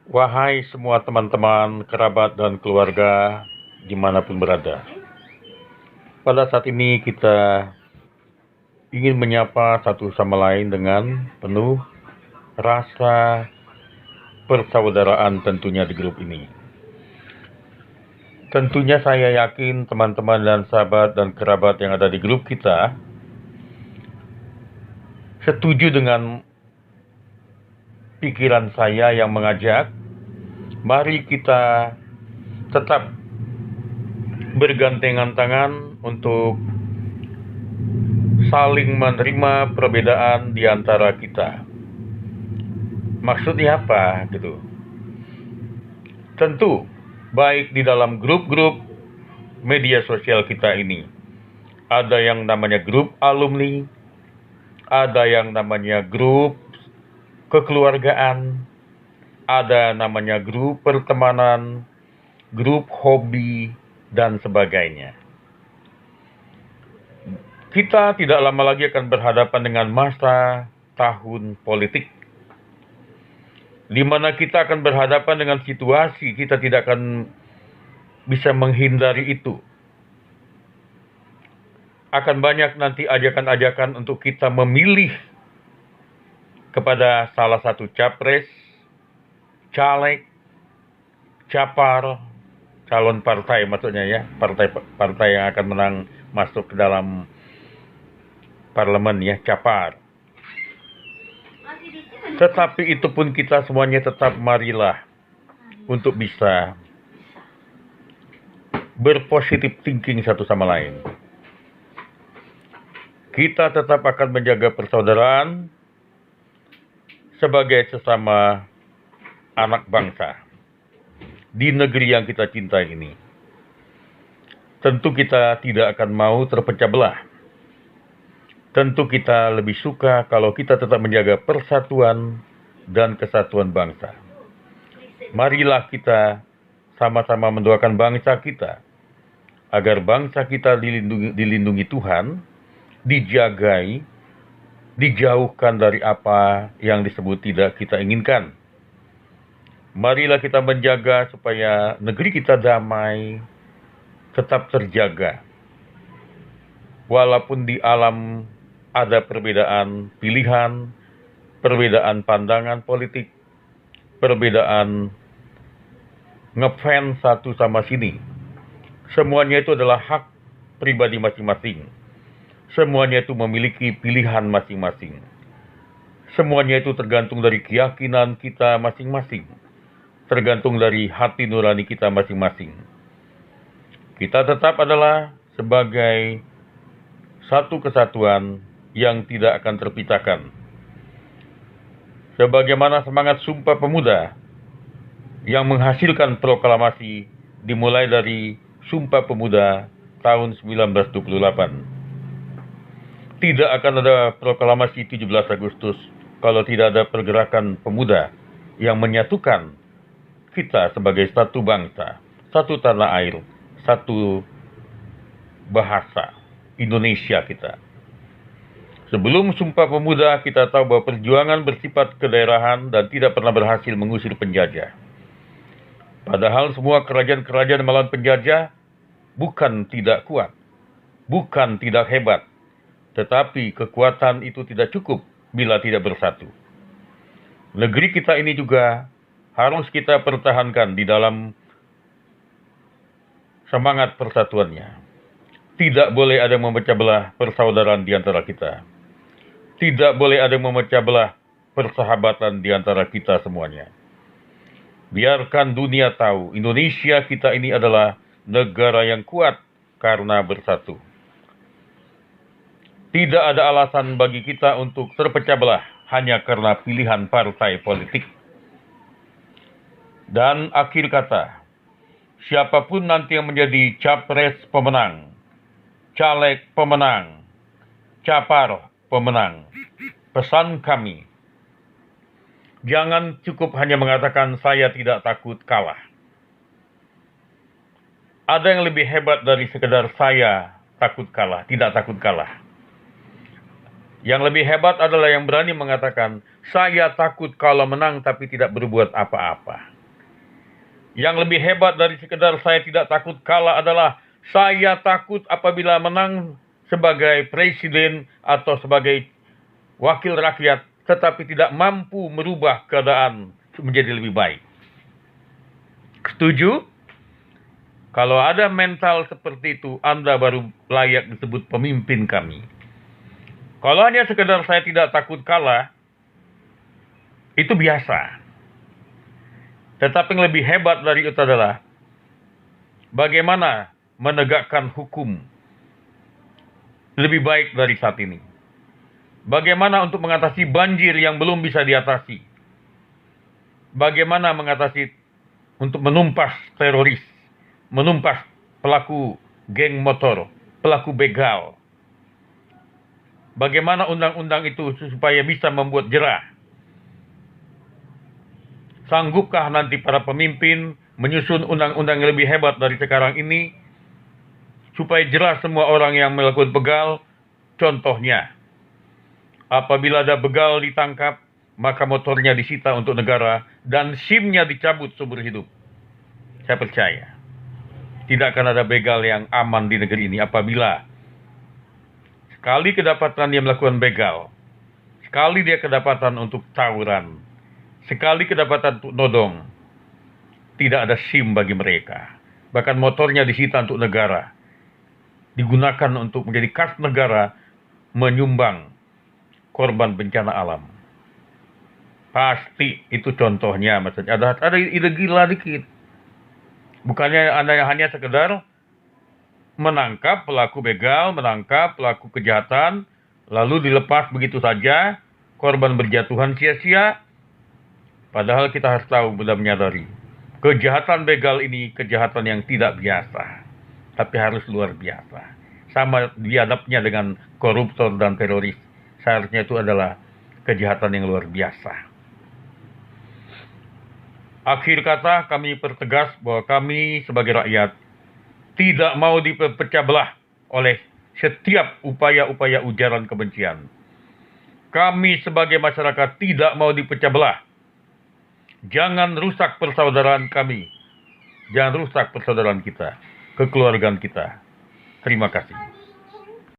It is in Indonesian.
Wahai semua teman-teman, kerabat, dan keluarga dimanapun berada. Pada saat ini kita ingin menyapa satu sama lain dengan penuh rasa persaudaraan tentunya di grup ini. Tentunya saya yakin teman-teman dan sahabat dan kerabat yang ada di grup kita setuju dengan pikiran saya yang mengajak, mari kita tetap bergandengan tangan untuk saling menerima perbedaan di antara kita. Maksudnya apa gitu? Tentu, baik di dalam grup-grup media sosial kita ini, ada yang namanya grup alumni, ada yang namanya grup kekeluargaan, ada namanya grup pertemanan, grup hobi, dan sebagainya. Kita tidak lama lagi akan berhadapan dengan masa tahun politik, di mana kita akan berhadapan dengan situasi kita tidak akan bisa menghindari itu. Akan banyak nanti ajakan-ajakan untuk kita memilih kepada salah satu capres, caleg, capar, calon partai maksudnya ya, partai yang akan menang masuk ke dalam parlemen ya, capar. Tetapi itu pun kita semuanya tetap marilah untuk bisa berpositif thinking satu sama lain. Kita tetap akan menjaga persaudaraan sebagai sesama anak bangsa di negeri yang kita cintai ini. Tentu kita tidak akan mau terpecah belah. Tentu kita lebih suka kalau kita tetap menjaga persatuan dan kesatuan bangsa. Marilah kita sama-sama mendoakan bangsa kita, agar bangsa kita dilindungi Tuhan, dijagai, dijauhkan dari apa yang disebut tidak kita inginkan. Marilah kita menjaga supaya negeri kita damai, tetap terjaga. Walaupun di alam ada perbedaan pilihan, perbedaan pandangan politik, perbedaan ngefans satu sama sini. Semuanya itu adalah hak pribadi masing-masing. Semuanya itu memiliki pilihan masing-masing. Semuanya itu tergantung dari keyakinan kita masing-masing. Tergantung dari hati nurani kita masing-masing. Kita tetap adalah sebagai satu kesatuan yang tidak akan terpisahkan. Sebagaimana semangat Sumpah Pemuda yang menghasilkan proklamasi dimulai dari Sumpah Pemuda tahun 1928. Tidak akan ada proklamasi 17 Agustus kalau tidak ada pergerakan pemuda yang menyatukan kita sebagai satu bangsa, satu tanah air, satu bahasa Indonesia kita. Sebelum Sumpah Pemuda, kita tahu bahwa perjuangan bersifat kedaerahan dan tidak pernah berhasil mengusir penjajah. Padahal semua kerajaan-kerajaan melawan penjajah bukan tidak kuat, bukan tidak hebat, tetapi kekuatan itu tidak cukup bila tidak bersatu. Negeri kita ini juga harus kita pertahankan di dalam semangat persatuannya. Tidak boleh ada yang memecah belah persaudaraan di antara kita. Tidak boleh ada yang memecah belah persahabatan di antara kita semuanya. Biarkan dunia tahu, Indonesia kita ini adalah negara yang kuat karena bersatu. Tidak ada alasan bagi kita untuk terpecah belah hanya karena pilihan partai politik. Dan akhir kata, siapapun nanti yang menjadi capres pemenang, caleg pemenang, capar pemenang, pesan kami, jangan cukup hanya mengatakan saya tidak takut kalah. Ada yang lebih hebat dari sekedar saya takut kalah, tidak takut kalah. Yang lebih hebat adalah yang berani mengatakan, saya takut kalau menang tapi tidak berbuat apa-apa. Yang lebih hebat dari sekedar saya tidak takut kalah adalah saya takut apabila menang sebagai presiden atau sebagai wakil rakyat, tetapi tidak mampu merubah keadaan menjadi lebih baik. Setuju? Kalau ada mental seperti itu, Anda baru layak disebut pemimpin kami. Kalau hanya sekedar saya tidak takut kalah, itu biasa. Tetapi yang lebih hebat dari itu adalah bagaimana menegakkan hukum lebih baik dari saat ini. Bagaimana untuk mengatasi banjir yang belum bisa diatasi. Bagaimana mengatasi untuk menumpas teroris, menumpas pelaku geng motor, pelaku begal. Bagaimana undang-undang itu supaya bisa membuat jerah. Sanggupkah nanti para pemimpin menyusun undang-undang yang lebih hebat dari sekarang ini, supaya jelas semua orang yang melakukan begal? Contohnya, apabila ada begal ditangkap, maka motornya disita untuk negara dan SIM-nya dicabut seumur hidup. Saya percaya, tidak akan ada begal yang aman di negeri ini apabila sekali kedapatan dia melakukan begal, sekali dia kedapatan untuk tawuran, sekali kedapatan untuk nodong, tidak ada SIM bagi mereka. Bahkan motornya disita untuk negara, digunakan untuk menjadi kas negara, menyumbang korban bencana alam. Pasti itu contohnya, maksudnya ada ide gila dikit. Bukannya Anda hanya sekedar menangkap pelaku begal, menangkap pelaku kejahatan, lalu dilepas begitu saja, korban berjatuhan sia-sia. Padahal kita harus tahu, benar menyadari, kejahatan begal ini kejahatan yang tidak biasa, tapi harus luar biasa. Sama dihadapnya dengan koruptor dan teroris. Seharusnya itu adalah kejahatan yang luar biasa. Akhir kata, kami pertegas bahwa kami sebagai rakyat tidak mau dipecah belah oleh setiap upaya-upaya ujaran kebencian. Kami sebagai masyarakat tidak mau dipecah belah. Jangan rusak persaudaraan kami. Jangan rusak persaudaraan kita, kekeluargaan kita. Terima kasih.